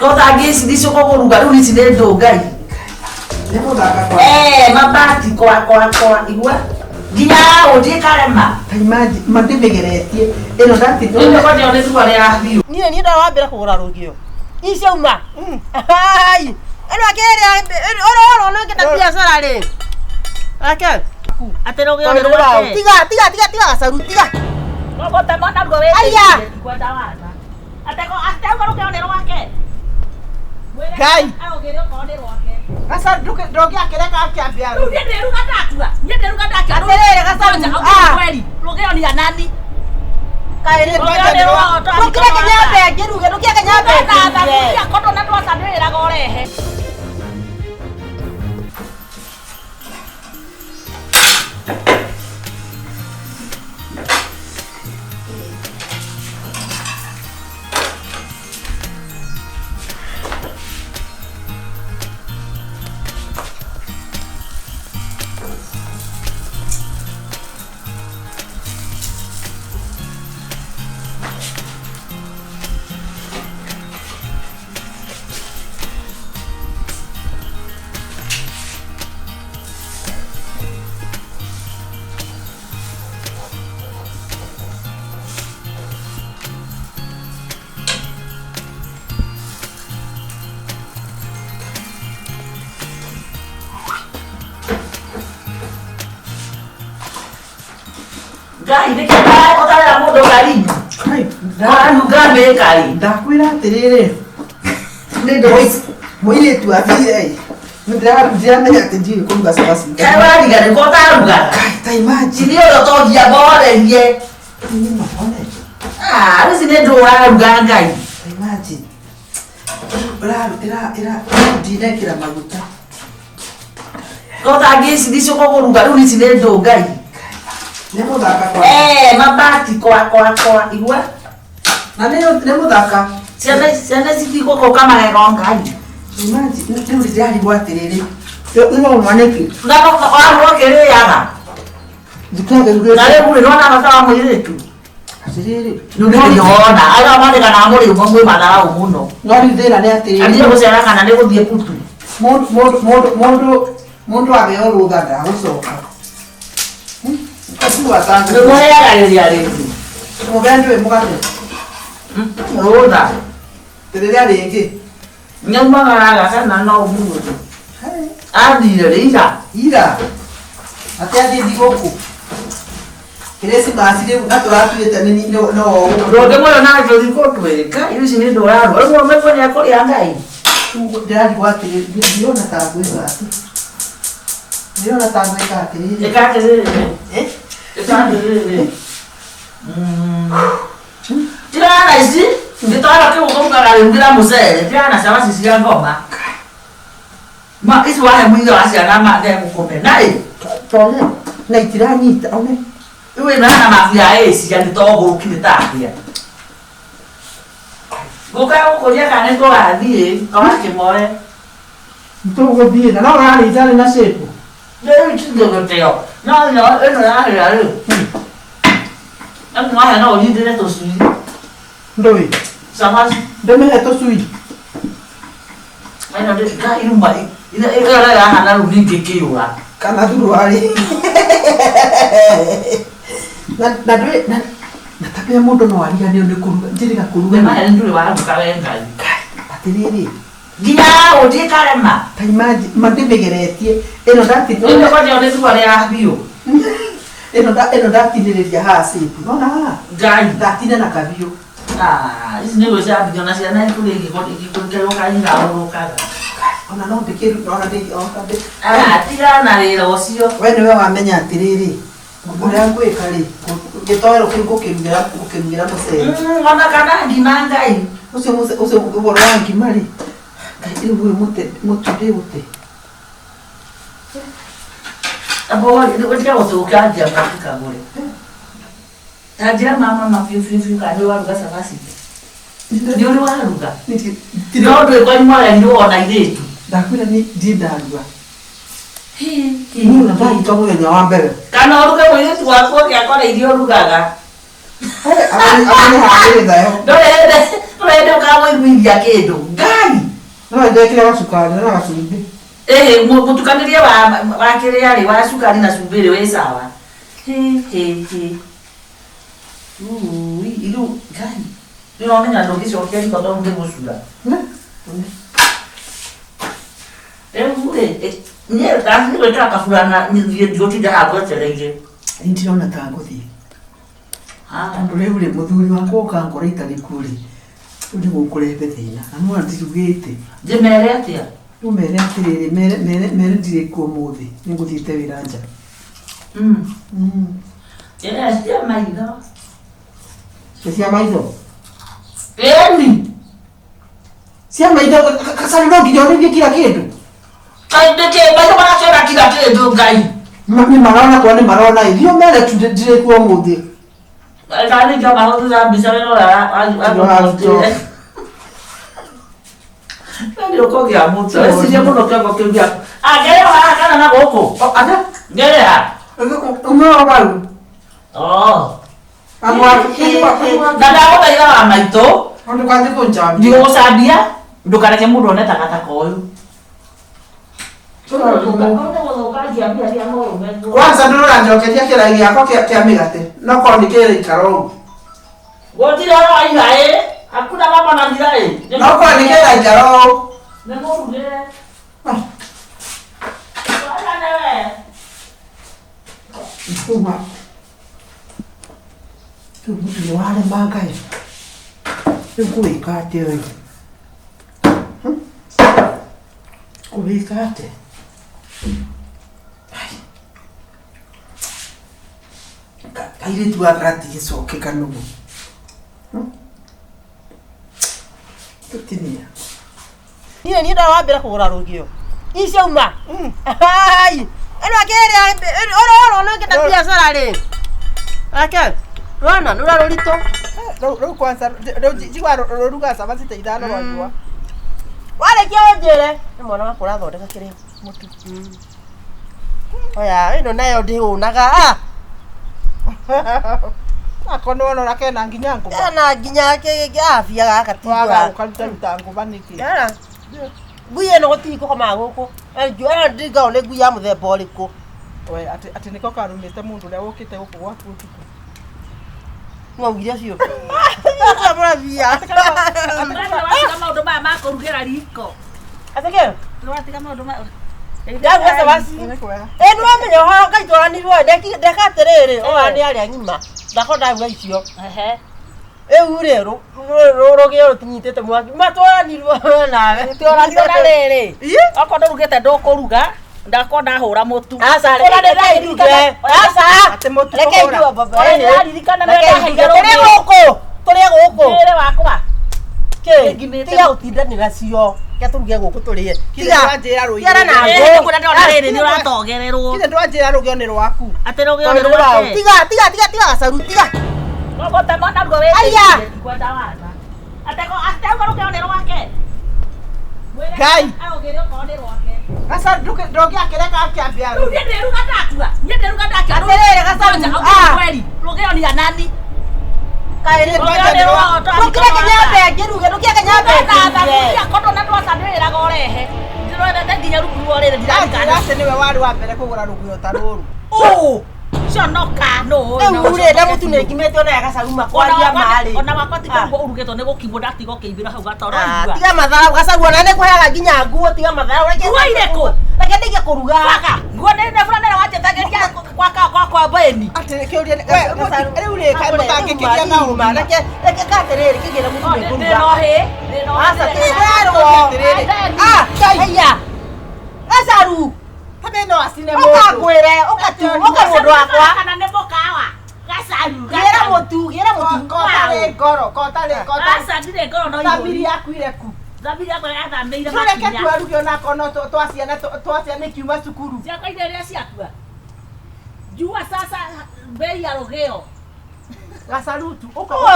Kota gesi ndicio kuruga riu ici ni ndungai. Nemo thaka kwa. Mabati kwa igua. Nginya uthie karema. Taimaji mandimegeretie. Eno ndati. Ndio kwa ndio nĩtua rĩa biũ. Niĩ nĩ ndawambĩra kũgũra rũgio. Ici uma. Ai. Eno akĩrĩa oro ngĩta biacara rĩ. Ake. Atĩ rũgio nĩ rwake. Tiga gacaru tiga. Ngogote mwana ruo wĩtĩ. Aya. Kwenda wana. Ateko rũgio nĩ rwake. Kai. Arũgĩre ko nĩ rwake. Gacaru ndũngĩakĩreka akĩambia. Rĩu nĩ nderuga ndatua. Nĩ nderuga ndatua. Atĩrĩrĩ gacaru. Kweli. Rũgio ni anani. Kaire Rũgio ndũkĩre nyambe ngĩruge ndũkĩre nyambe. Ndathaburia kondo na twacanĩrĩraga ũrehe. Gai ndikĩra ũtarĩra mũndũ ngari. Nduga mĩkari. Ndakwĩra atĩrĩrĩ. Mũirĩtu athire. Ndiramenya atĩ ndiũĩ kũruga cabaci. Wariga nĩko ũtarugaga. Taimaji. Nĩ ũrĩa ũtongia mborerie. Rĩu ici nĩ ndũ ũraruga Ngai. Taimaji. Ndinekĩra maguta. Kota gĩci ndicio kũruga rĩu ici nĩ ndũ Ngai. Nemo thaka kwa. Mabati kwa igua. Na nemo thaka. Ciana citigũkũka magego Ngai. Taimaji. Rĩu ndĩrarigwo atĩrĩrĩ. Nĩmo mwanĩki. Ũkĩrĩaga. Ndikageruge. Na rĩu nĩwona bata wa mũirĩtu. Atĩrĩrĩ. Rĩu nĩndĩrona arĩa mandĩkana mũrĩ ũmwe mwĩ matharau mũno. No rĩu thĩna nĩ atĩrĩrĩ. Athiĩ gũcera kana nĩ gũthiĩ putu. Mũndũ agĩo rũtha ndagũcoka. Nĩmũheagĩrĩria rĩngĩ. Mũgĩa ndũĩ mũgate. Rũtha. Rĩrĩa rĩngĩ. Nyaumagaraga kana no ũmũthĩ. Athire ira. Atĩ athiĩ thigũkũ. Kĩrĩsimasi rĩu na tũratuĩte no ndũngĩ mũno na tũthikũ twĩka. Ici nĩ ndũ ũrarua. Rĩu mũmekwo nĩ akũrĩa Ngai. Ndĩrarigwo atĩrĩrĩ. Ndĩrona ta ngwĩka atĩ. Ndĩrona ta ngwĩka atĩrĩrĩ. Ĩka atĩrĩrĩ. Tirana ici nditwara kĩgũkũrugaga rĩugĩra mũcere. Tirana cabaci cia ngoma. Ici wahe mũiga wa ciana mandegũkũme. Naĩ. Tone. Na itiranyita. One. Rĩu ĩno hana mabia ĩcia nĩtogũrũkire takĩa. Gũka gũkũria kana nĩtũgathiĩ. Kawakĩmoe. Nĩtũgũthiĩ na no ũrarĩithia na cĩpu. Rĩu itingĩgũteo. No ĩno yarĩra rĩu. Ĩno wahe no ũhindĩre tũcui. Ndũĩ. Cabaci. Ndĩmĩhe tũcui. Ĩno ndĩkairuma. Ĩyo ĩrahana rĩu ningĩ kĩũra. Kana thuruarĩ. Na ndũĩ na tabia mũndũ no ariganĩrwo nĩ kũruga. Njĩrĩga kũruga. Mahe ndũrĩ waruga we Ngai. Atĩrĩrĩ. Nginya ũthiĩ karema. Taimaji mandimegeretie. Ĩno ndati. Ndio kwa ndio nĩtua rĩa biũ. Ĩno ndatinĩrĩria haha cĩpu. Nona haha. Ngai. Ndatine na kabiũ. Ici nĩ gwĩcambithio na ciana ikũrĩgĩkũrĩkĩrwo kahinga ũrũkaga. Ona no ndĩkĩruta ona ndĩkĩruta. Tigana wĩra ũcio. We nĩwe wamenya atĩrĩrĩ. Ũrĩa ngwĩka rĩ. Gĩtoero kĩu ngũkĩrugĩra mũcere. Ona kana ngima Ngai. Ũcio ũhoro wa ngima rĩ. Rĩu ũyũ mũtu ndĩũte. Abo nĩgũtiga gũtũkangia mwaki Kagure. Tanjĩra mama biũ kana nĩ waruga cabaci. Nĩ ũrĩ waruga. No ndwĩkoima ũrĩa nĩwona airĩtu. Ndakwĩra ndirĩ ndaruga. Niĩ ndahika mũthenya wa mbere. Kana ũruge mũirĩtu waku ũngĩakora irio ũrugaga. Abani hagereza yo. Ndorende ukawa imbia kindu. Ngai. No ndekire wasukari na wasumbi. Mutukanirie wa kiria ri wa sukari na sumbiri we sawa. He. Ilu ngai. Ndio ndo kisho kile kwa ndo ngusura. Nye tangi weta kafurana ndio hapo teleje. Ndirona ta nguthi. Andure uri muthuri wako ukangora itari kuri. Uri gukurebe thina. Anu andirugite. Je mere atia. Umere atiriri mere ndire ku muthi. Ninguthite wira nja. Sia maitho. Sia maitho. Eni. Sia maitho kasari ndo nginya uri kila kindu. Ndeke maitho barachora kila kindu ngai. Mami marona kwa ni marona ithio mere ndire ku muthi. Kali kama hotu za bisarelo la ndio kogia mtu. Sisi japo ndo kwa kibia. Gere wa kana na goko. Ada gere ha. Umero balu. Dada wao ila maito. Ndo kazi ko njambi. Ndio sabia ndo kareke mundu oneta kata koyo. Kwanza ndurura njokeria kiragi yako kia migate. No ko ndikire ikaro. Gotira wa ihae. Hakuna mama na ndirai. No ko ndikire ikaro. Nemo ule. Wala newe. Kuma. Tu wale magai. Kuikate wewe. Kuikate. Kaire tu agrati soke kanugo. Tutinia. Ni ndawambira kugura rugio. Icio uma. Ai. Eno akere oro no ngeta biashara ri. Ake. Rona nura rurito. Ro kwanza jigwa ruga sabati te idano rwajwa. Wale kiojere. Ni mwana wakora thondeka kiri mutu. Oya, ino nayo ndiunaga. Akono no rake na nginya nguba. Na nginya ke afia gaka tigwa. Waga ukaruta rutango baniki. Yara. Guye no gotiko kama guku. Njora ndiga ole guya muthemba uriku. We ati niko karumite mundu ria ukite guku gwaku utuku. Ngaugiria cio. Abra via. Kama ndo mama kurugera riko. Atake. Ndio kama ndo mama. Ndagu asa basi. Eno amenyo ho kaitwara ni rwa ndeka terere. O ani ari anyima. Ndako ndagu icio. Rero rogeo rutinyitete mwaki. Matwara ni rwa nawe. Twara ni na rere. Akondo rugete ndokuruga. Ndako ndahura mutu. Asa reke iruge. Asa. Ate mutu. Reke iruge baba. Ndirikana na ndahigero. Turi guku. Rere wakwa. Ke. Tiga utindanira cio. Ke turuge guku turie. Tiga njira rugi. Tiga na ngo. Kuna ndona rere ni uratogererwo. Kile ndo njira rugi ni rwaku. Ate rugio ni rwake. Tiga asaru tiga. Ngota mona rugo wewe. Aya. Kwenda wana. Ate rugio ni rwake. Kai. Arogere ko ni rwake. Asa ndogi akereka akiambia. Ndiye ruga ndatua. Ndiye ruga ndatua. Aterere gasaru. Kweli. Rugio ni ya nani? Kaire ndwa. Nukire kenyambe ngiruge nukire kenyambe. Ya kondo na ndwa sandirira gorehe. Ndirwende nginya rukuru rere ndirikana. Ase niwe wari wa mbere kugura rugio taroru. Cionoka no. Ure nda mutu nekimete ona gasaru makwaria mari. Ona wakati ko urugeto ne gukimbo ndatigo keibira hau gatora igua. Tiga mathara gasaru ona ne kwaga nginya nguo tiga mathara reke. Waire ko. Reke ndige kuruga. Nguo ne fulana wache tageria kwa beni. Ate kiuria we ure kai mutangikiria na uma reke katerere kigira mutu nekuruga. No he. No asa tiga aya. Gasaru. Habe no asine mo. Okakwire okamundu wakwa. Kana ne bokawa. Gasaru. Gira mutu. Kotale. Asa ndire ngoro no Sabiri yakuire ku. Zabiri yakwa yathambeire Tureke twarugio na kono twasiana kiuma cukuru. Ciakwa iria ciakua. Jua sasa bei ya rogeo. Gasarutu.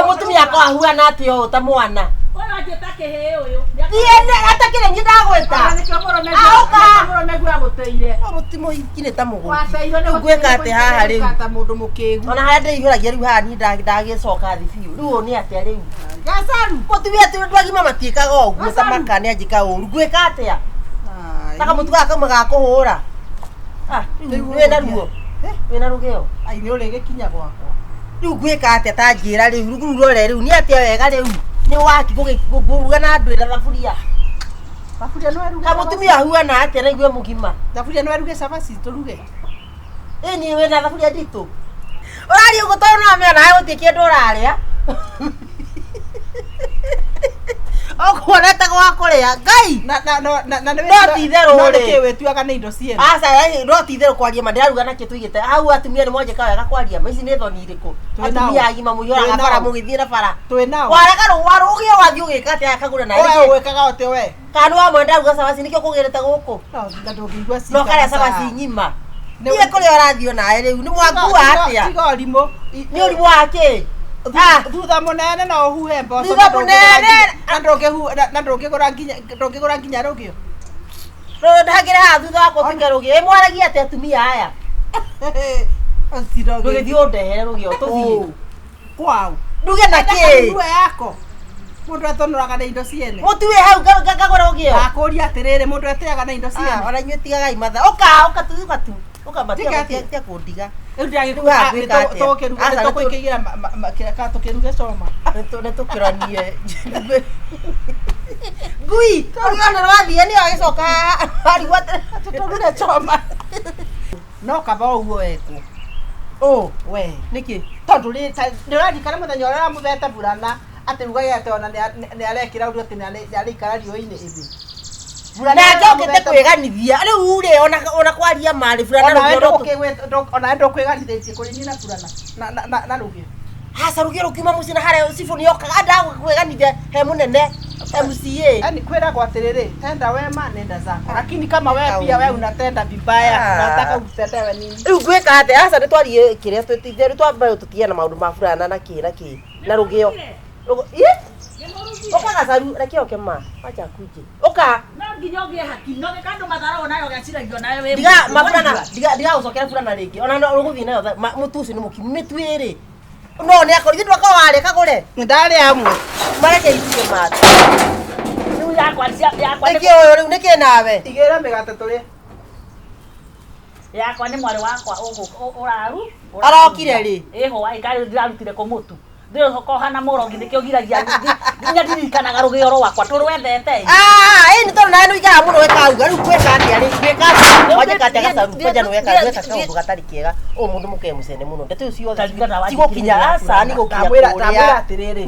Mutumia kwa huana atio ta mwana. Ona njeta kiheo uyu. Tiene ata kile ni ndagweta. Moro megwa guteire. Mutimo ikine ta mugo. Wateire ne gweka ate haha riu. Kata mundu mukegu. Ona hande ihuragia riu haha ni ndagicoka thi biu. Riu ni ate riu. Gasaru. Mutumia ati ndwagima matiikaga uguo ta makane ajika uru. Gweka atia. Taka mutuga kama gakuhura. Wena ruo. Wena rugeo. Ai ni uri gikinya gwakwa. Riu gweka atia ta njira riu. Riu rore riu ni atia wega riu. Ni waki guguruga na ndwira thaburia. Thaburia no eruge. Kamutumia huana atia na igwe mugima. Thaburia no eruge cabaci turuge. Ni wena thaburia nditu. Urari ugo tona me na uti kindu uraria. Okwonete gwa kuria Ngai na no titherũ ri ke wetuaga na indo ciene aca no titherũ kwaria ma ndiraruga na kitu igite hau atumia ni monje kaga kwaria ma ici ni thoni iriku atumia agima muyoraga bara mugithie na bara twinao warega rugio wathi ugika atia Kagure na wewe wekaga ote we kanu wa mwenda ruga cabaci nikio kugirite guku ndungigwa no kare cabaci nyima ni kuri orathio nae riu ni mwakua atia tiga ũrimũ ni ũrimũ wake thutha munene no uhuhe mboco thutha munene na ndũngĩgũra nginya rũgĩo ndagire ha thutha wa kũtuika rũgĩo mwaragia ate atumia aya ndũgĩthiĩ ũndehere rũgĩo tũthiĩ kwao nduge na kĩ ndue yako mũndũ atonoraga na indo ciene mũtuĩ hau ngagũra rũgĩo akũria atĩrĩrĩ mũndũ ateaga na indo ciene ona inyuĩ tigagai matha ũka tuga tu ũka matia kũndiga tũkĩruge coma nĩtũkĩranie ngui tũrĩona rwathiĩ nĩyo agĩcoka arigua tũruge coma no kaba ũguo wekwo we nĩkĩ tondũ nĩũrarikana mũthenya ũrĩa ũramũthete burana atĩ rugage atĩ ona nĩarekĩra ũndũ atĩ nĩarĩikara riũa-inĩ ĩthĩ nake ũkĩte kwĩganithia rĩu rĩ ona kwaria marĩ burana ona ndũkwĩganithĩtie kũrĩ niĩ na burana na rũgĩo haca rũgĩo rũkiuma mũciĩ na harĩa cibũ nĩokaga ndakwĩganithia he mũnene MCA yani kwĩragwo atĩrĩrĩ tenda wema nenda zako lakini kama wewe pia wewe unatenda vibaya unataka utendewe nini rĩu gwĩka atĩ haca nĩtwarie kĩrĩa twĩtithia twambayo tũtige na maũndũ ma burana na kĩ na rũgĩo Oka gacaru reke oke ma acha kuje oka no nginya ogie hakino gikando mathara onayo gaciragio nayo we diga mabulana diga ucokera fulana ringi ona ruguthi nayo mutuci ni mukimu mitwiri no ni akori ndwa ka wale Kagure ndari amwe mareke itige mata riu yakwa niki oyo riu niki nawe igera migate tuli yakwa ni mwari wakwa uraru arokire ri eho aikari ndirarutire ko mutu ndio kohana murongi nikio giragia nginya ndirikanaga rugio rwakwa turwendete ni tondu nawe nuigaga muno wekauga riu kweka atia ri kweka waje kati gacaru kwenja no weka kaundu gatari kiega mundu muke mucene muno ndeto ucio tigukinya aca ni gukinya tamwira atiriri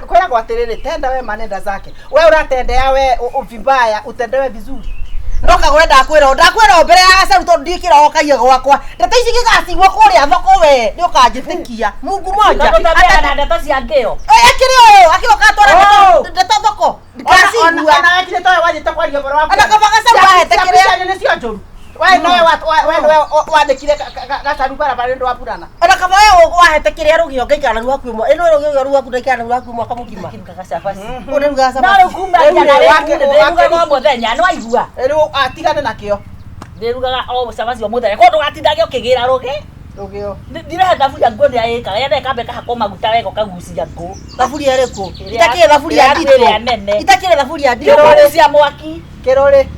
kwera atiriri tenda we manenda zake we uratendea we vibaya utendewe vizuri no Kagure ndakwira mbere ya gacaru tondu ndikira okaia gwakwa ndeto ici gigacigwo kuria thoko we ni ukanjitikia mungu moja na ndeto cia ngeo akiri uyu akioka twara ndeto thoko ndikacigua ona akire towe wajite kwaria boro wako ana kaba gacaru ahete kiria ni cio njuru we no we wandikire gacaru bara ndo wapurana ona kaba we wahete kiria rugio ngaikara ru hakuimo ino rugio ru haku ndaikara ru haku mwaka mugima kagacabaci ona ru gacabaci na ru kumba ya wake muthenya no aigua riu atigane nakio ndirugaga o cabaci o muthenya ko ndugatindage ukigira rugio ndirahe thaburia ngoni aika yenda ikambe kahako maguta wego kagucia ngo thaburia riku itakire thaburia ndito itakire thaburia ndito cia mwaki kirore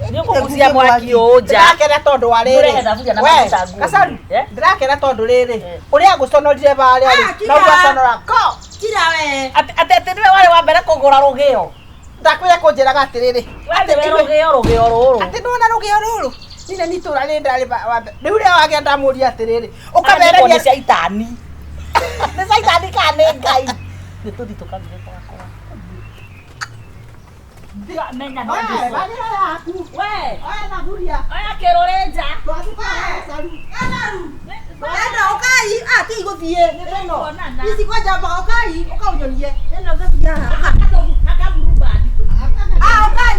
ndio kugucia mwaki uja ndakena tondu wa riri gacaru ndirakena tondu riri uria guconorire bari ari no guconora ko kira we ate niwe wale wa mbere kugura rugio ndakwire kunjiraga atiriri ate rugio ruru ate ndona rugio ruru nina nitura ri ndari riu ria wage ndamuria atiriri ukabereria ni shaitani ni shaitani kane ngai ni tuthi tukagire twakwa ndiga menya no bagira yaku we oya thaburia oya kirorenja twatuka gacaru enda ukai ati iguthie ni no ici kwanja mbaga ukai ukaunyonie eno thaburia akaburu badi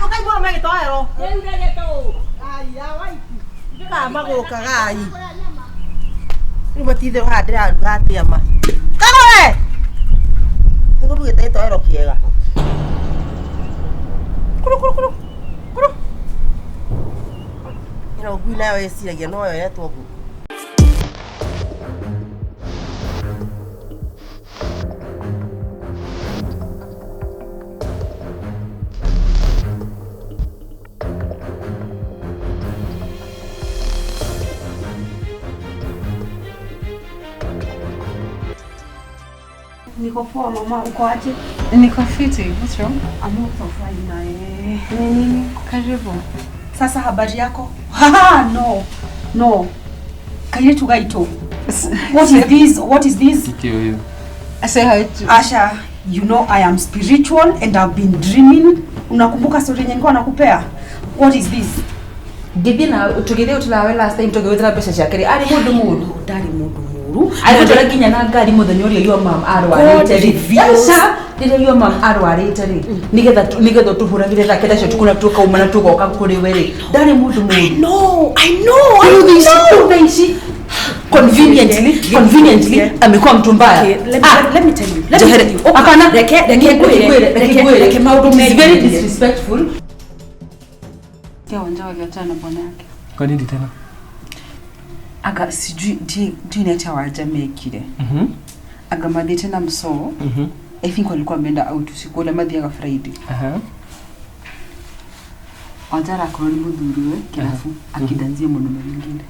ukai muno megitoero riu regeto aya waiki magũrũkaga ai rĩu matithero haha ndĩraruga atĩa ma Kagure nĩgũrugĩte gĩtoero kĩega nayo yeciragia no yo yetwo gu. Niko poa mama, uko aje? Niko fiti. What's wrong? I'm also fine na Nini? Karibu. Sasa habari yako? No. Kaile tugaito. What is this? I say hi to Asha, you know I am spiritual and I've been dreaming. Unakumbuka story yenye nilikuwa nakupea? What is this? Gibina tugire utulawe last time tugire pesa shakari. Ali mudu muru. Ayo tole kinya na ngari muthenya uri yo mam arwarite ri. Yasa ndire yo mam arwarite ri. Nigetha tuhuragire thake dacio tukuna tukauma na tugoka kuri weri. Ndari mundu muru. I know. This conveniently amekuwa mtu mbaya. Let me tell you. Hapana, reke maudu mengi. Very disrespectful. Kia wanja waliachana na bwana yake. Kwa nini tena? Aga sijui neta waja mekire. Aga madhi tena mso. I think walikuwa wameenda out usiku ule madhi ya Friday. Wajara akoroni mudhuriwe kilafu akidanzia mwanaume mwingine.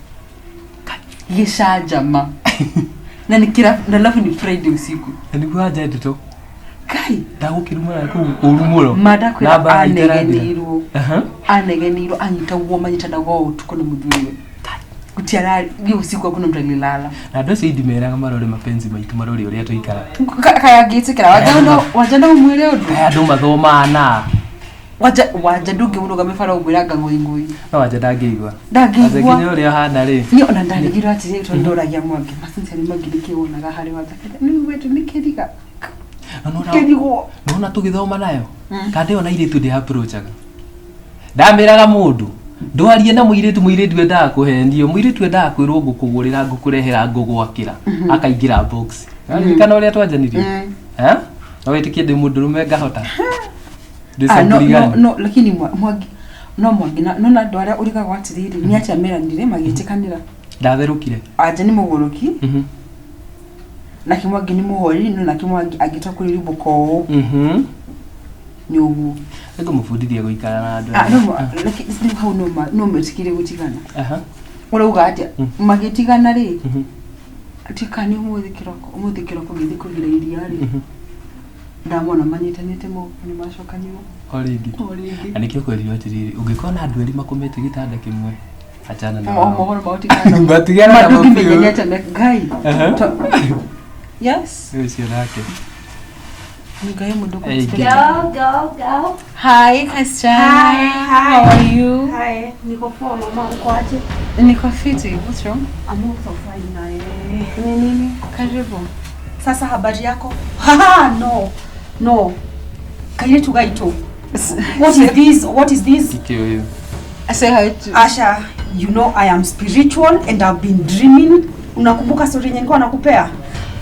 Yesha jama. Na nikira na lafu ni Friday usiku. Nilikuwa aje to. Kai, ndagukiruma ku urumulo. Mada kwa anegeniro anyita womanyita dago tukone mudhuriwe. Kutiara hiyo usiku hakuna mtu alilala. Na ndo sidi mera marore mapenzi maitu marore uri atoikara. Kaya gitsikira wajanda umwire odu. Kaya ndo mathomana. Waja nduge muno gamefara ubiraga ngoingoi. No waja ndagigwa. Ndagigwa. Azekinyo uri ahana ri. Ni ona ndagigira ati to ndoragia mwange. Masinzi ari magirike wonaga hari waza. Ni wetu nikiriga. Nona tugithoma nayo. Kande ona iritu ndi approachaga. Ndamiraga mundu. Ndwarie na muiritu endaga kuhendio muiritu endaga kwirwo ngukugurira ngukurehera ngugwakira akaingira box kana uria twanjanirie no wetikie ndi mundurume ngahota no lakini mwangi no ndwara uriga gwatiriri ni acha meranire magitikanira ndatherukire aje ni mugoroki na kimwangi ni muhori no na kimwangi agitwa kuri ribuko nyugu ego mufundithia guikara na andu no lakini sio hau no metikire gutigana urauga ati magitigana ri atikani umuthikirako githi kugira iria ri ndamona manyitanite mo ni macokanio oringi anikio kweli atiriri ungikona andu eri makomete gitanda kimwe achana na mohoro mautigana ngatigana na mafiyo gai yes sio nake. Go. Hi, Christian. Hi. How are you? Hi. Niko poa mama, uko aje? Niko fiti. What's wrong? I'm also fine na Nini? Karibu. Sasa habari yako? No. Kaile tugaito. What is this? Ikio. I say hi to Asha, you know I am spiritual and I've been dreaming. Unakumbuka story yenye nilikuwa nakupea?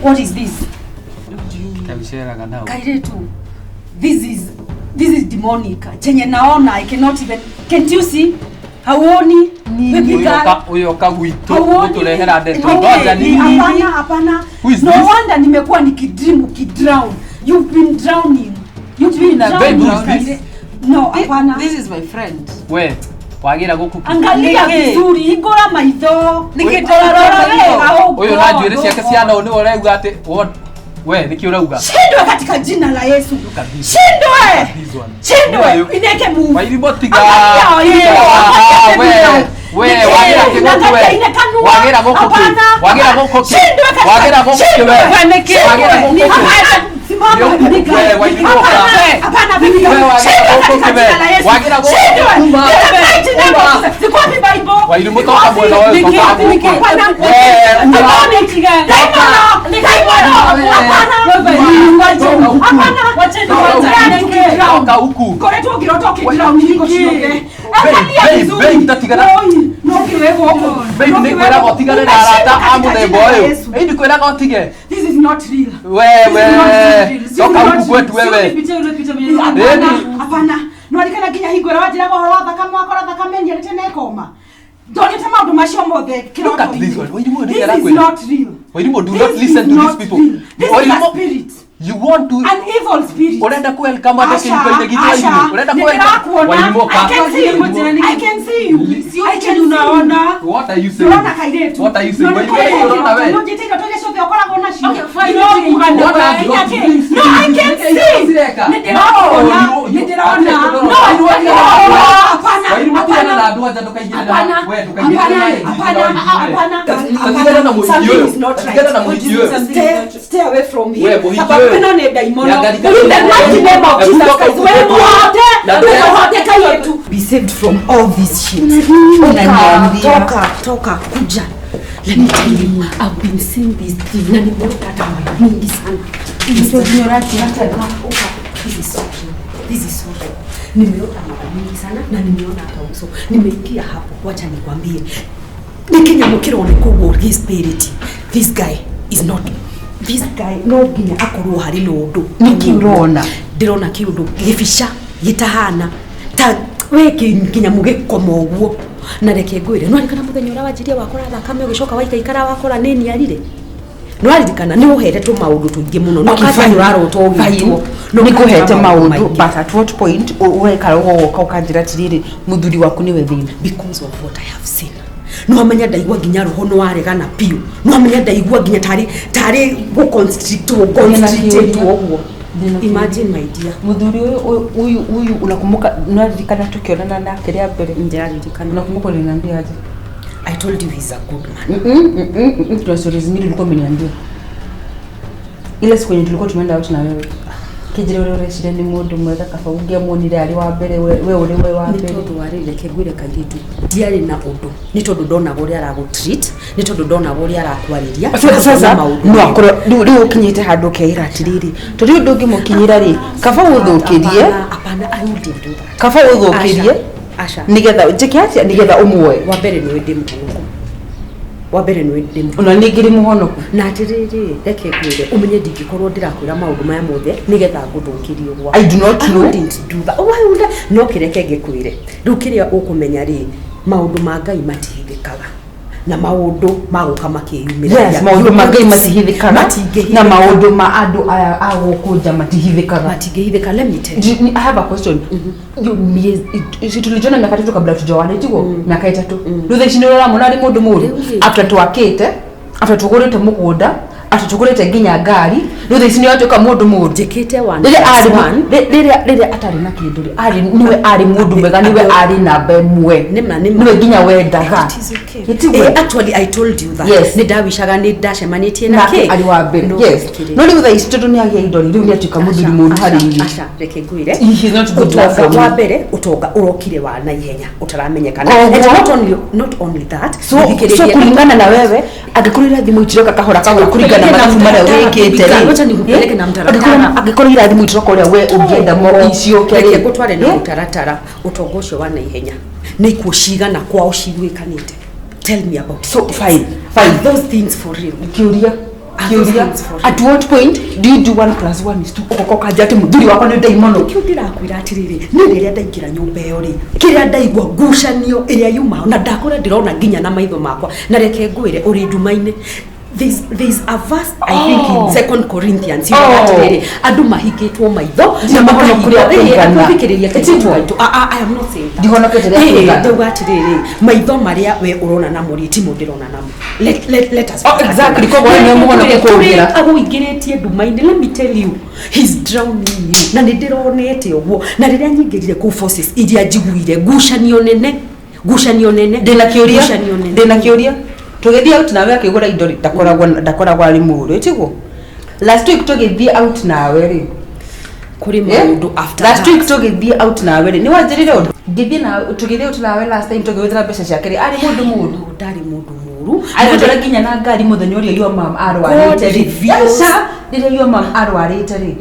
What is this? Kairetu, this is demonic. Chenye naona I cannot even. Can't you see? Hauoni? Uyo kaguito utulehera ndeto. Hapana. No wonder nimekuwa nikidrown. You've been drowning. No, hapana. This is my friend. We, wagira guku. Angalia vizuri, igora maitho. Nikidorora wewe. Uyo na njuire ciake ciana ni urauga ati we niki urauga. Shindwe katika jina la Yesu. Shindwe. Ineke Mungu. Wairibo tiga. We wagira kiguku we. Wagira guku. Wagira guku. Wagira guku we. Wagira guku. Simama kunika. Hapana bibi. Wagira guku. Sikwapi Bible. Wairibo toka bwana wewe. Hapana huku. Koreto girotoke kila mjingo shinoge. Bei mtatigana. No kirevo huko. Bei ni kwenda gotigana na arata amude boyo. Ei ni kwenda gotige. This is not real. Wewe. Toka huku kwetu wewe. Hapana. No alikana kinya higora wajira go horo thakama akora thakama nyere tene koma. Don't you tell me macio mothe. Look at this one. This is not real. Wairimu, do not listen to these people. This is a spirit. You want to an evil spirit. Unaenda kuwelcome hata kwenye kitu hivi. Unaenda kuwelcome. Wairimu I can see you. I can see you. I can unaona. What are you saying? Unaona kairetu. What are you saying? Unaona wewe. No jiteka toje shote okora gona shi. Okay, fine. No, I can see. Nidiraona. No, hapana. Wairimu tena na adua za tukaingia na wewe tukaingia na hapana. Something is not right. Stay away from here. Pena ne daimono. In the mighty name of Jesus Christ. Be saved from all this shit. Toka kuja. Let me tell you, I've been seeing this thing. Na nimeota hata mara mingi sana. This is so real. Nimeota mara mingi sana na nimeona hata uso. Nimeingia hapo, wacha nikwambie. Nikinyamukira onekugwo his spirit. This guy is not no ginya akorwo hari nundu Nikiurona ndirona kiundu gibica gitahana ta we kinya mugikoma uguo na reke ngwire no arikana muthenya ura wanjiria wakora thakame ugicoka waikaikara wakora nini arire no aririkana ni uheretwo maundu tuingi muno no kafani warotwo ugitwo no nikuhete maundu but at what point uwekara ugoka ukanjira tiriri muthuri waku ni wethina because of what I have seen. No amenya ndaigwa ginya roho no aregana piu no amenya ndaigwa ginya tari go constrict ogwo. Imagine my dear, muthuri uyu unakumbuka nalirikana tukionana nake ria mbere ndirikana unakumbuka uliniambia aje? I told you he's a good man. Tuna stories nyingi ulikuwa umeniambia ile siku yenye tulikuwa tumeenda out na wewe kijire ule shida ni mundu mwega kaba ungiamuonire ari wa mbere we uri we wa mbere ni tondu warire kegwire kaitu diari na undu ni tondu ndona gori arago treat ni tondu ndona gori arakwariria sasa no akoro ri ukinyite handu keira atiriri turi undu ngimukinyira ri kaba uthukirie apana I wouldn't do that kaba uthukirie asha nigetha jikiatia nigetha umwe wa mbere ni wendi muhonoku wa mbere ni wendi una ningiri muhonoku na atiriri reke ngwire umenye ndingikorwo ndirakwira maundu maya mothe nigetha nguthukirie gwa I do not know. I didn't do that. Why would no kireke ngikwire riu kiria ukumenya ri maundu ma Ngai matihithikaga na maundu maguka makiyumira yes maundu ma Ngai matihithikaga na maundu ma andu aya agukunja matihithikaga let me tell you. I have a question. Tulijona miaka 3 kabla tujawana itigo miaka 3 rutha icinirora mona ari mundu muri after twakite after tugurite mugunda after tugurite nginya ngari rutha icinirora tuka mundu muri jikite one rire atari na kindu ari niwe ari mundu mega niwe ari na bemwe niwe nginya wendaga itigo actually I told you that yes ni dawishaga ni dashemanitie na ke ari wa mbere yes no rutha icinirora ni agia idori riu ni atuka mundu muri hari asha reke ngwire he is not good wa mbere utoga urokire wa na ihenya utaramenyekana not only that so kulingana na wewe agikurira thimu itiroka kahora kuringana na mathabu mara wikite acha nikupeleke na mtaratara agikurira thimu itiroka uria we ungienda mo icio keri gutware na mtaratara utongocio wa na ihenya ni kushigana kwao shigwikanite. Tell me about so it. fine those things for real Curia at what point do you do 1+1 is 2 ukoka jati muthuri wako ni daimono kiundira kwira atiriri ni riria ndaingira nyumba iyo ri kiria ndaigwa ngucanio iria yuma na ndakora ndirona nginya na maitho makwa na reke ngwire uri ndumaine. There's a verse I think in 2 Corinthians atiriri andu mahikitwo maitho na mahono kuria kuigana I am not saying that dihonokete ria ndauga atiriri maitho maria we urona na muri ti mundirona namo let us exactly ko bwana ni muhono kugira aguingiritie ndumaine. Let me tell you he's drowning you na ndironete uguo na riria nyingirire ku forces iria njiguire ngucanio nene ndina kiuria tugithia out nawe akigura indo ndakoragwa ari muru itigo last week tugithia out nawe ri kuri mundu after last week tugithia out nawe ri ni wanjirire undu ngithia na tugithia out nawe last time tugithira mbeca ciake ri ari mundu ndari mundu muru agutwara nginya na ngari muthenya uria yo mam arwarite ri rire yo mam arwarite ri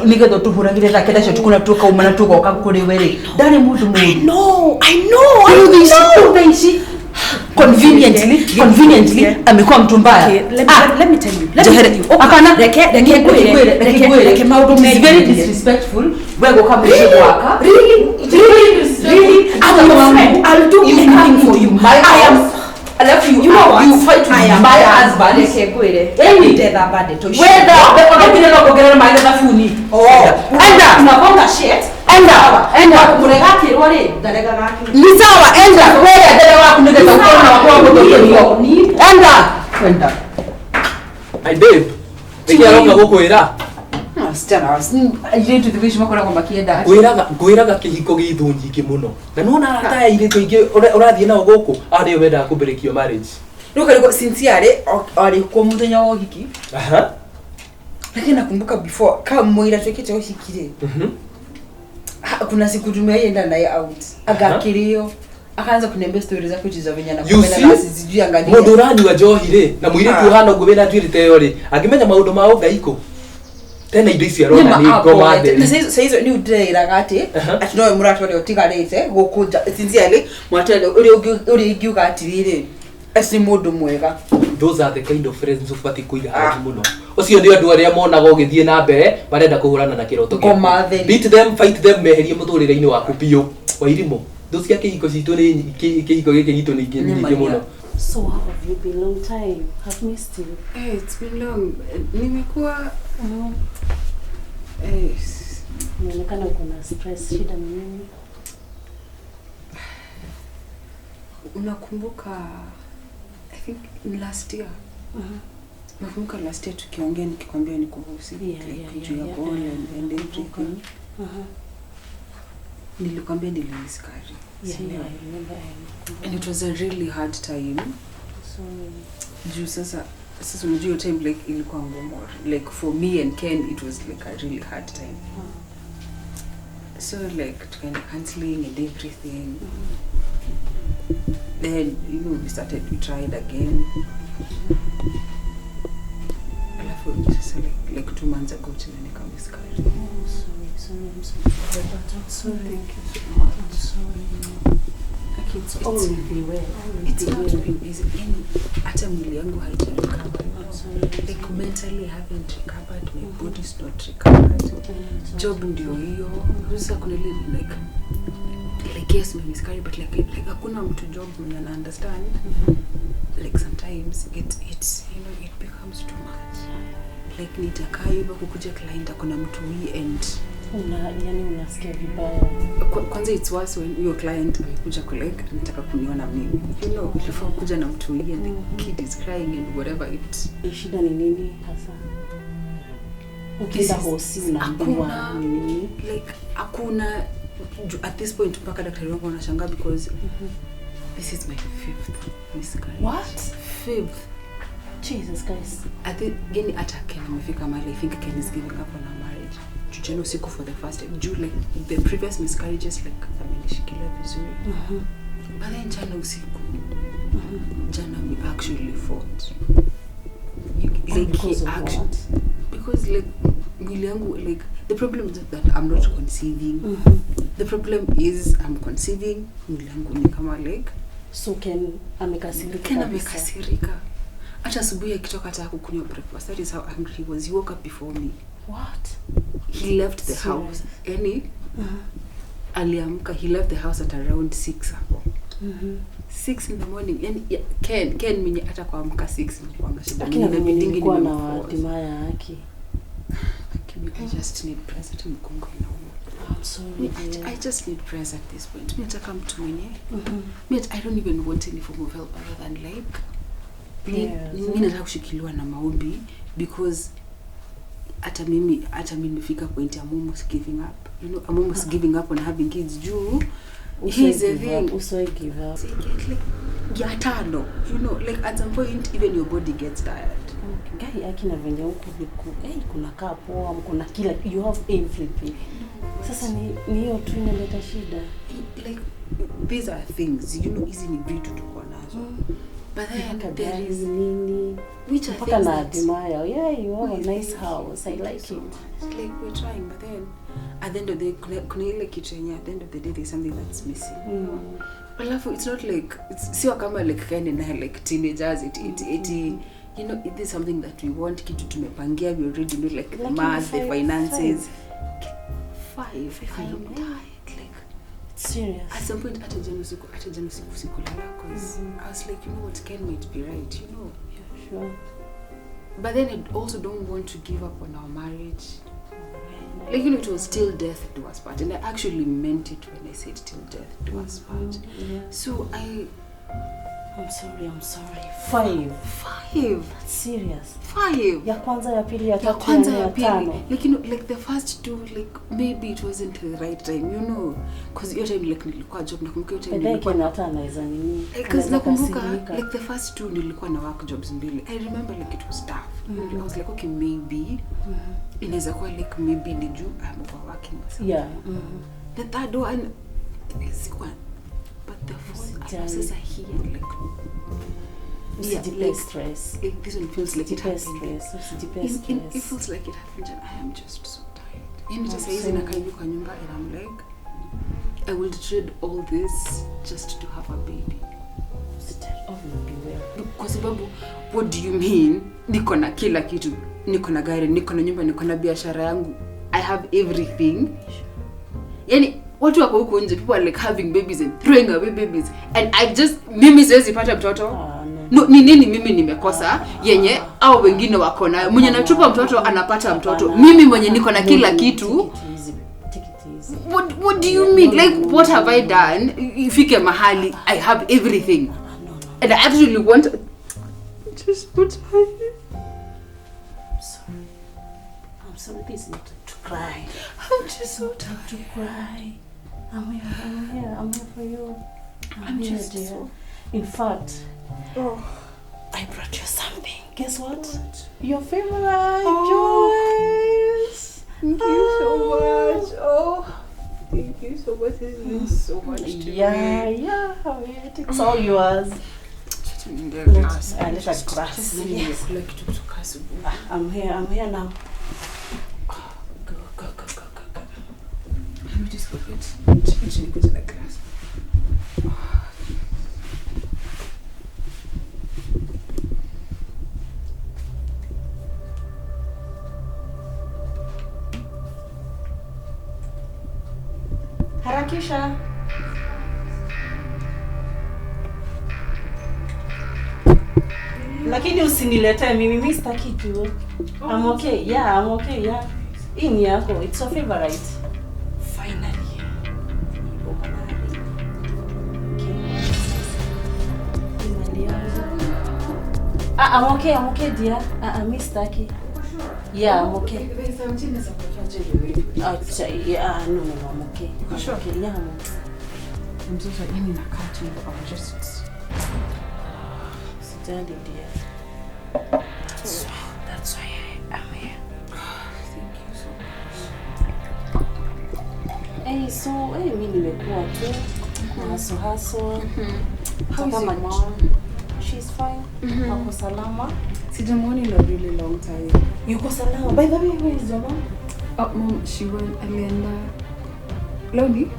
nigetha tuhuragire thake ndacio tukuna tukauma na tugoka kuri we ri ndari mundu muru I know this conveniently amekuwa mtu mbaya. Let me tell you. Hapana, reke maudu mengi very disrespectful. Wewe kama mshe waka. Really? I'm your friend. I'll do anything for you. my house. I left you. You know what? You fight with my husband. Kagure. Any Tether bad to. whether the ogera my never funi. Oh. Enda. Unaponga shit. Enda. Muregaki wale. Darega gaki. Ni sawa. Enda. Wewe dada wako ndio kwa Ni. Enda. I babe. Nikiaroka gukwira. Stara. Ile tu division makora kwamba kienda. Ngwiraga kihiko githu nyingi muno. Na nona ata ile tu ingi urathie nao guku. Ari wenda kuberekio marriage. Nuka sincerely alikuwa mtenya wa hiki. Aha. Lakini nakumbuka before kama moira tukite hikire. Kuna siku tumeenda naye out. Agakirio. Akaanza kuniambia stories za kuchiza vinyana kwa na sijui angalia. Modorani wa johire na mwire tu hana ngubena twirite yori. Akimenya maundu ma ugaiko. Tena indo icio arona ni ngoma theri. Na sasa hizo ni udira gati ati no murato ri otigarite gukuja sincerely mwatele uri ingiuga atirire asi mundu mwega. Those are the kind of friends ufati kuiga haji muno. Ucio ndio andu aria monaga ugithie na mbere barenda kuhurana na kiroto kiaku. Beat them, fight them, meherie muturire-ini waku biu. Wairimo. Those kia kihiko citu ni kihiko giki gitu ni nyingi muno. So how have you been? Long time. Have missed you. Hey, it's been long. Nimekuwa unaonekana kuna stress, shida nini? Unakumbuka I think last year. Nakumbuka last year tukiongea nikikwambia nikuhusu juu ya ball and everything. Nilikwambia nilimiskari. Yeah, I remember. And it was a really hard time. So juu sasa unajua time like ilikuwa ngumu. Like for me and Ken it was like a really hard time. So like kind of counseling and everything. Then we tried again. Alafu sasa like 2 months ago tumenika miskari. Sorry, I'm sorry. But I'm sorry. Thank you so much. I'm sorry. It's all will be well. It's not been easy. Hata mwili yangu haijarecover. Like mentally I haven't recovered. My body's not recovered. Job ndio hiyo. Sasa kuna like yes my miscarry but like hakuna mtu job mwenye ana understand. Like sometimes it's it becomes too much. Like nitakaa hivyo kukuja client akona mtu and unasikia vibaya. Kwanza it's worse when your client amekuja collect anataka kuniona mimi. Before kuja na mtu and the kid is crying and whatever it. Shida ni nini hasa? Ukienda hosi unaambiwa nini? Like hakuna at this point mpaka daktari wangu anashangaa because this is my 5th miscarriage. What? 5th? Jesus Christ. I think geni attack amefika mahali I think Ken is giving up on our marriage. Jujeno siku for the first time. Like the previous miscarriages like amenishikilia vizuri. But then jana usiku. Jana we actually fought. Because like mwili yangu like the problem is that I'm not conceiving. The problem is I'm conceiving. Mwili yangu ni kama like so Ken amekasirika. Ken amekasirika. Hata asubuhi akitoka hata kukunywa breakfast. That is how angry he was. He woke up before me. What? He left the house. Aliamka, he left the house at around 6 hapo. 6 in the morning. Ken mwenye hata kuamka 6 nilikuwa shida. Inabidingi ni na watimaya yake. I just need pressure to mkongo inauma. I'm sorry. I just need pressure at this point. Mimi nataka mtu mwenye. I don't even want any form of help other than like mimi nataka kushikiliwa na maombi because hata mimi nimefika point ya almost giving up. I'm almost giving up on having kids. Here's the thing. Also give up. Like at some point even your body gets tired. Guy akina venye huko kuna kapo, kuna kila you have everything. Sasa ni hiyo tu inaleta shida. Like these are things hizi ni vitu tuko nazo. But then there is nini which I think na admire. Yeah, you have a nice house. I like it. Like we're trying, but then at the end of the day kuna ile kitu yenye at the end of the day there's something that's missing. Alafu it's not like sio kama like kind of like teenagers it it is something that we want kitu tumepangia we already know like the math, the finances. 5 if I am tired like Serious. At some point, at a Janusiku, because I was like, you know what, Ken might be right, you know. Yeah, sure. But then I also don't want to give up on our marriage. Like, you know, it was till death do us part, and I actually meant it when I said till death do us part. Yeah. So I'm sorry. 5. That's serious. 5. Ya kwanza, ya pili, ya tatu, ya pili. Like, you know, like the first 2, like maybe it wasn't the right time, you know, because your time like nilikuwa job, nakumbuka your time nilikuwa na hata anaweza nini. Because nakumbuka like the first 2 nilikuwa na work jobs mbili. I remember like it was tough. I was like, okay, maybe inaweza kuwa like maybe ni juu I'm overworking myself. Yeah. The third one is one. But the fourth, I was just here like stress. Like this one feels like it happened. Stress. It feels like it happened and I am just so tired. And just says in a kind of and I'm like, I will trade all this just to have a baby. Because babu, what do you mean? Niko na kila kitu. Niko na gari, niko na nyumba, niko na biashara yangu. I have everything. Yani watu wako huko nje, people are like having babies and throwing away babies, and I just mimi siwezi pata mtoto. No, ni nini mimi nimekosa yenye au wengine wako nayo? Mwenye natupa mtoto anapata mtoto. Mimi mwenye niko na kila kitu. What do you mean? Like, what have I done? Ifike mahali I have everything. And I actually want just put her here. I'm sorry, this is not to cry. I'm just so tired to cry. I'm here for you. I'm here, dear. So... In fact, I brought you something. Guess what? Your favorite Joyce. Thank you so much. Thank you so much. It means so much to me. Yeah. It's all yours. Let us grass. Yes. I'm here now. Go. Let me just go get in the glass. Harakisha. Lakini usiniletee mimi sitaki tu. I'm okay. Yeah. Hii ni yako. It's your favorite. Finally. I'm okay, dear. I'm sitaki. Yeah, I'm okay. Yeah, no, I'm okay. Sure. Okay, yeah. I'm so sorry. I'm just... Stand it, dear. That's why I'm here. Thank you so much. Hey, so, mimi nimekuwa tu. Haso. How is your mom? She's fine. Wako salama. Sijamuona in a really long time. Yuko salama. By the way, where is your mom? Mom, she went alienda Loni?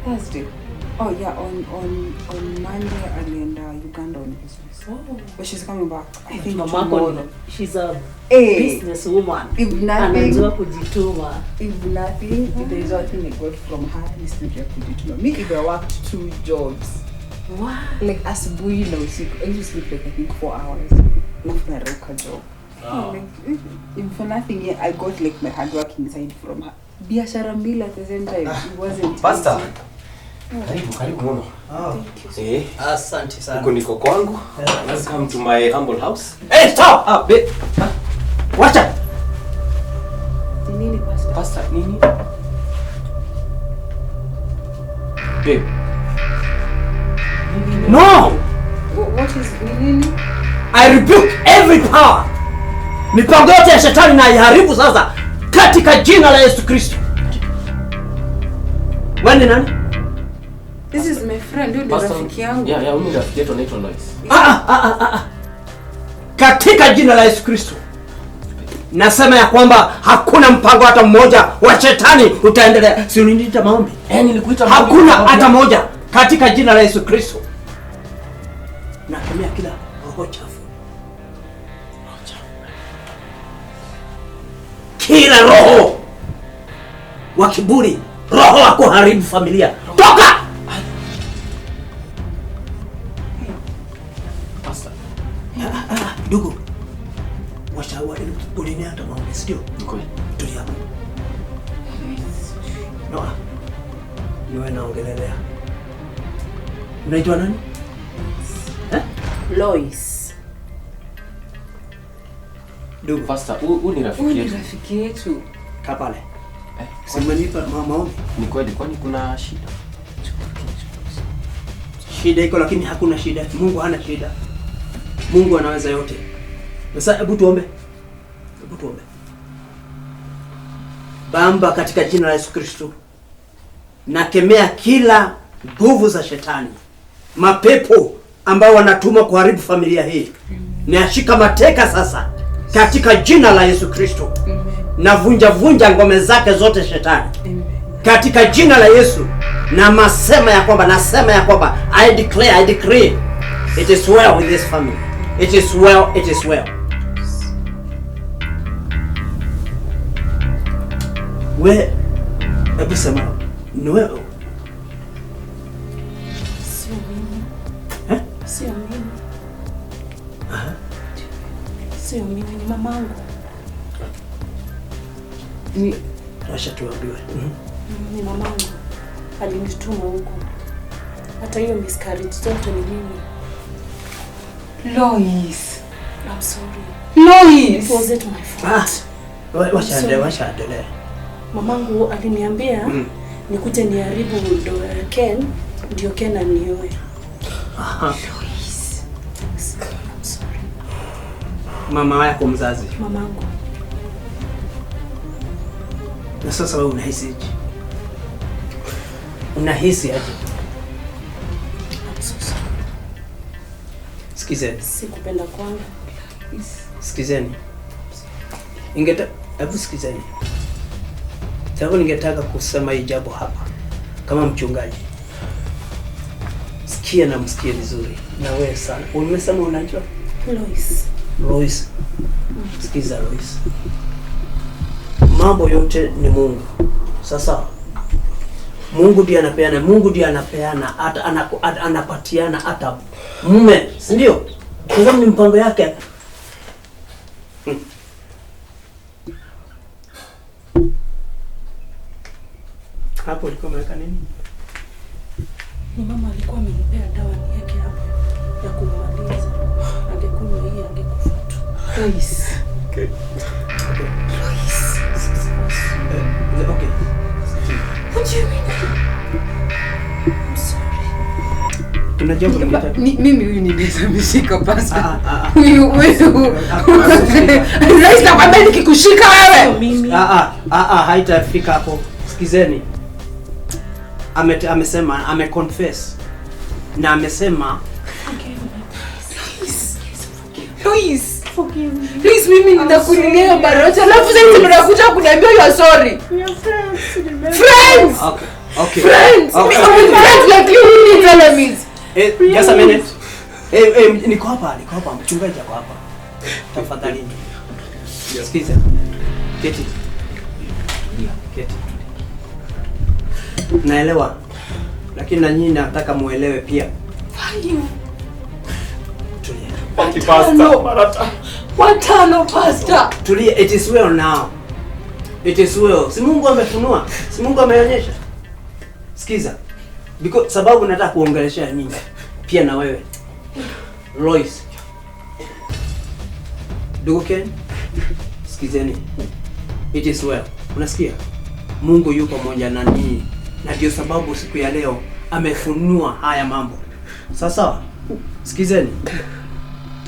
Thursday. Oh yeah, on Monday alienda Uganda on business. Oh. But she's coming back. I think tomorrow. She's a business woman. If nothing, anajua kujituma. If nothing, there is one thing I got from her is to get kujituma. Me, if I worked 2 jobs. What? Like asubuhi na usiku. I used to sleep like I think 4 hours. Nafanya roka job. Like, if for nothing, yeah, I got like my hard working side from her. Biashara mbili at the same time. It wasn't. Pastor. Karibu mno. Asante sana. Huko niko kwangu. Welcome to my humble house. Hey, stop! Babe. Watch out. Nini pastor? Pastor, nini? Babe. No! What is nini? I rebuke every power. Mipango yote ya shetani na iharibu sasa katika jina la Yesu Kristo. Wewe ni nani? This is my friend, ndio rafiki yangu. Yeah, huyu ni rafiki yetu anaitwa Lois. Katika jina la Yesu Kristo. Nasema ya kwamba hakuna mpango hata mmoja wa shetani utaendelea. Si uniniita maombi? Nilikuita maombi. Hakuna hata moja katika jina la Yesu Kristo. Nakemea kila roho chafu. Kila roho wa kiburi roho wa kuharibu familia, toka! Pastor. Ndugu, washauri uliniata maombi, sio? Niko. Tulia hapo. Noa. Niwe naongelelea. Unaitwa nani? Lois. Ndugu, Pastor, huyu ni rafiki yetu. Rafiki yetu. kaa pale. Simenipa maombi. Ni kweli, kwani kuna shida? Shida iko, lakini hakuna shida. Mungu hana shida. Mungu anaweza yote. Sasa hebu tuombe. Hebu tuombe. Baba, katika jina la Yesu Kristo, nakemea kila nguvu za shetani, mapepo ambao wanatuma kuharibu familia hii. Niashika mateka sasa katika jina la Yesu Kristo. Navunja ngome zake zote shetani. Katika jina la Yesu. Na nasema ya kwamba I decree it is well with this family. It is well. We hebu sema ni wewe. Sio mimi. Sio mimi. Sio mimi, ni mamangu. Ni Rasha tuambiwe. Ni mamangu. Alinituma huko. Hata hiyo miscarriage zote ni mimi. Lois. I'm sorry. Lois. It wasn't my fault. Washaendelea. Mamangu aliniambia nikuje niharibu ndoa ya Ken, ndio Ken anioe. Lois. I'm sorry. Mama yako mzazi. Mamangu. Na sasa wewe unahisi aje? Unahisi aje? I'm so sorry. Sikizeni. Sikupenda kwangu. Sikizeni. Hebu sikizeni. Sababu ningetaka kusema hii jambo hapa kama mchungaji. Sikia na msikie vizuri. Na wewe sana. Umesema unajua? Lois. Sikiza Lois. Mambo yote ni Mungu. Sasa Mungu ndiye anapeana, hata anapatiana hata mume, si ndio? Kwa sababu ni mpango yake. Hapo ulikuwa umeweka nini? Ni mama alikuwa amenipea dawa niweke hapo ya kumaliza. Angekunywa hii angekufa tu. Lois. Okay. Okay. What do you mean? I'm sorry. Kuna jambo ningetaka. Mimi huyu nimeshika pasa. Huyu. Lois, nakwambia nikikushika wewe. Mimi. Haitafika hapo. Sikizeni. Amesema ameconfess. Na amesema Lois. Please, mimi ninakulilia Barocha. Alafu sasa unakuja kuniambia you are sorry. Friends. Okay. Friends. Friends like you need enemies. Just a minute. Niko hapa, mchungaji wako hapa. Tafadhali. Sikiza. Keti. Naelewa. Lakini na nyinyi nataka muelewe pia. Watano pastor. Tulia, it is well now. It is well. Si Mungu amefunua. Si Mungu ameonyesha. Sikiza. Because sababu nataka kuongeleshea nyinyi. Pia na wewe. Lois. Duken. Sikizeni. It is well. Unasikia? Mungu yuko pamoja na nyinyi. Na ndio sababu siku ya leo amefunua haya mambo. Sasa sikizeni.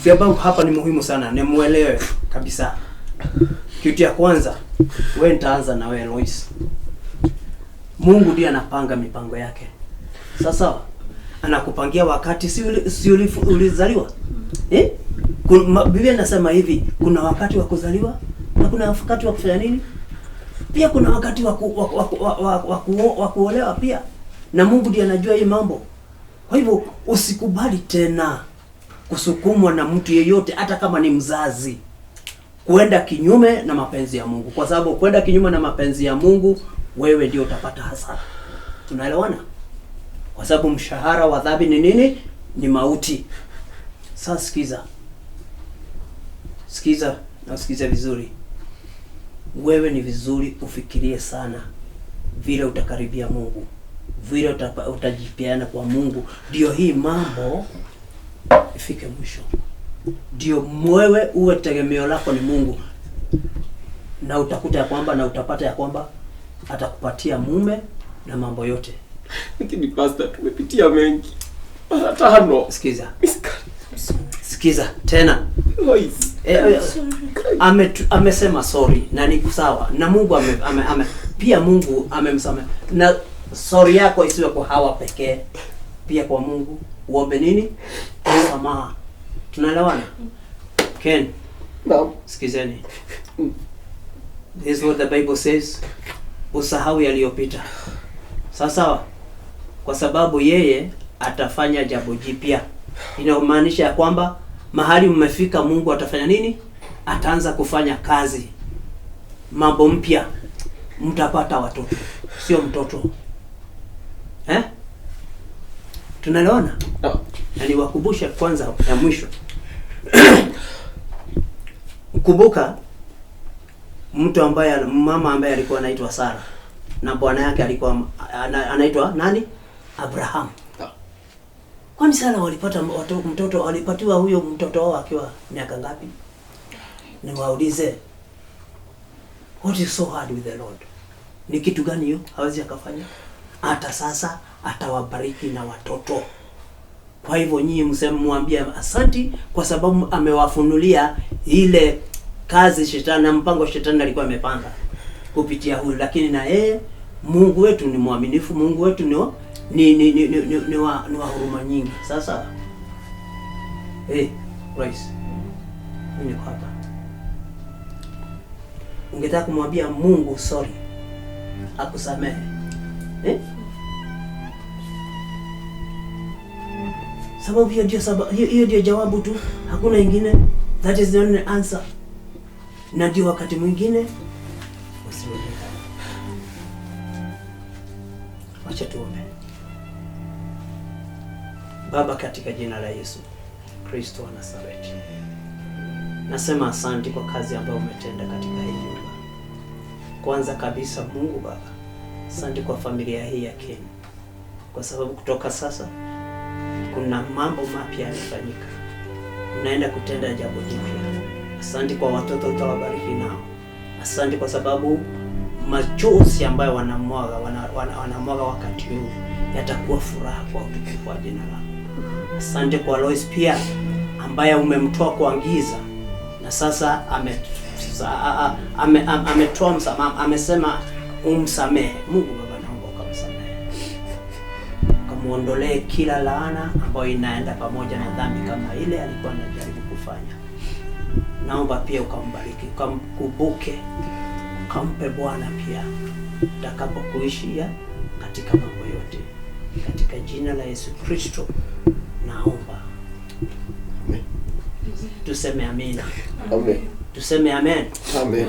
Sababu hapa ni muhimu sana, ni muelewe kabisa. Kitu ya kwanza, wewe nitaanza na wewe Lois. Mungu ndiye anapanga mipango yake. Sasa anakupangia wakati si ulizaliwa. Biblia inasema hivi, kuna wakati wa kuzaliwa na kuna wakati wa kufanya nini? Pia kuna wakati wa kuolewa pia. Na Mungu ndiye anajua hii mambo. Kwa hivyo usikubali tena kusukumwa na mtu yeyote, hata kama ni mzazi, kwenda kinyume na mapenzi ya Mungu, kwa sababu kwenda kinyume na mapenzi ya Mungu wewe ndio utapata hasara. Tunaelewana? Kwa sababu mshahara wa dhambi ni nini? Ni mauti. Sasa sikiza vizuri. Wewe ni vizuri ufikirie sana vile utakaribia Mungu, vile utajipeana kwa Mungu, ndio hii mambo ifike mwisho. Ndio wewe uwe tegemeo lako ni Mungu, na utakuta ya kwamba na utapata ya kwamba atakupatia mume na mambo yote. Lakini pastor, tumepitia mengi. Mara 5. Sikiza tena. Amesema sorry na ni sawa, na Mungu pia Mungu amemsamehe, na sorry yako isiwe kwa hawa pekee, pia kwa Mungu uombe nini? Msamaha. Tunaelewana? Ken, sikizeni. This is what the Bible says. Usahau yaliyopita. Sawa? Kwa sababu yeye atafanya jambo jipya. Inamaanisha ya kwamba mahali mmefika, Mungu atafanya nini? Ataanza kufanya kazi, mambo mpya. Mtapata watoto, sio mtoto. Tunaelewana? Na niwakumbushe kwanza ya mwisho. Kumbuka mama ambaye alikuwa anaitwa Sara na bwana yake alikuwa anaitwa nani? Abraham. Kwani Sara walipata mtoto, walipatiwa huyo mtoto wao akiwa miaka ngapi? Niwaulize, what is so hard with the Lord? Ni kitu gani hiyo hawezi akafanya? Hata sasa atawabariki na watoto. Kwa hivyo nyinyi mwambie asanti, kwa sababu amewafunulia ile kazi shetani na mpango shetani alikuwa amepanga kupitia huyu. Lakini na Mungu wetu ni mwaminifu, Mungu wetu ni wa huruma nyingi. Sasa Grace, mimi niko hapa. Ungetaka kumwambia Mungu sorry, akusamehe. Sababu hiyo ndio jawabu tu, hakuna ingine. That is the only answer. Na ndio wakati mwingine usiwe. Wacha tuombe. Baba, katika jina la Yesu Kristo wa Nazareti, nasema asante kwa kazi ambayo umetenda katika hii nyumba. Kwanza kabisa Mungu Baba, asante kwa familia hii ya Ken, kwa sababu kutoka sasa kuna mambo mapya yanafanyika. Unaenda kutenda jambo jipya. Asante kwa watoto, utawabariki nao. Asante kwa sababu machozi ambayo wanamwaga wakati huu yatakuwa furaha kwa utukufu wa jina lako. Asante kwa Lois pia ambaye umemtoa kwa giza na sasa ametoa msamaha, amesema umsamehe. Mungu Baba, naomba ukamsamehe, ukamuondolee kila laana ambayo inaenda pamoja na dhambi kama ile alikuwa anajaribu kufanya. Naomba pia ukambariki, ukamkumbuke, ukampe Bwana pia utakapokuishia katika mambo yote. Katika jina la Yesu Kristo naomba. Tuseme amina. Amen. Tuseme amen. Amen.